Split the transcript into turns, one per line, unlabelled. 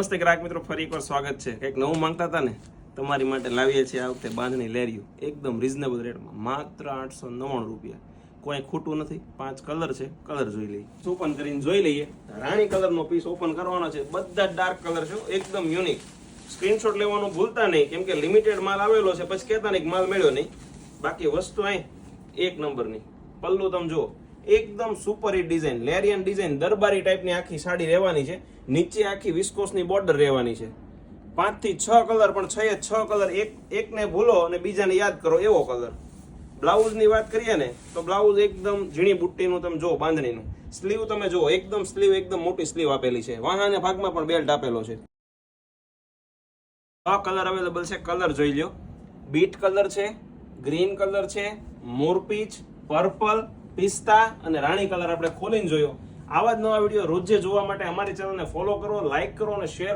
નમસ્તે ગ્રાહક મિત્રો, ફરી એકવાર સ્વાગત છે. કંઈક નવું માંગતા હતા ને, તમારી માટે લાવીએ છીએ આ વખતે બાંધણી લેરિયું એકદમ રિઝનેબલ રેટમાં, માત્ર 899 રૂપિયા. કોઈ ખોટું નથી. 5 કલર છે, કલર જોઈ લઈએ. ઓપન કરીને જોઈ લઈએ. રાણી કલરનો પીસ ઓપન કરવાનો છે. બધા ડાર્ક કલર છે, એકદમ યુનિક. સ્ક્રીનશોટ લેવાનું ભૂલતા નહીં, કેમ કે લિમિટેડ માલ આવેલો છે, પછી કહેતા નહીં માલ મળ્યો નહીં. બાકી વસ્તુ અહીં એક નંબરની. પલ્લુ તમે જુઓ, એકદમ સુપર હિટ ડિઝાઇન, લેરિયન ડિઝાઇન, દરબારી ટાઈપની આખી સાડી રહેવાની છે. નીચે આખી વિસ્કોસની બોર્ડર રહેવાની છે. 5 થી 6 કલર, પણ 6 કલર એકને ભૂલો અને બીજાને યાદ કરો એવો કલર. બ્લાઉઝની વાત કરીએ ને તો બ્લાઉઝ એકદમ ઝીણી બુટ્ટીનું તમે જો, બાંધણીનું. સ્લીવ તમે જુઓ, એકદમ સ્લીવ, એકદમ મોટી સ્લીવ આપેલી છે. વાહાના ભાગમાં પણ બેલ્ટ આપેલો છે. 6 કલર અવેલેબલ છે. કલર જોઈ લ્યો. બીટ કલર છે, ગ્રીન કલર છે, મોરપીચ, પર્પલ, પિસ્તા અને રાણી કલર આપણે ખોલીને જોયો. આવા જ નવા વિડીયો રોજે જોવા માટે અમારી ચેનલને ફોલો કરો, લાઈક કરો અને શેર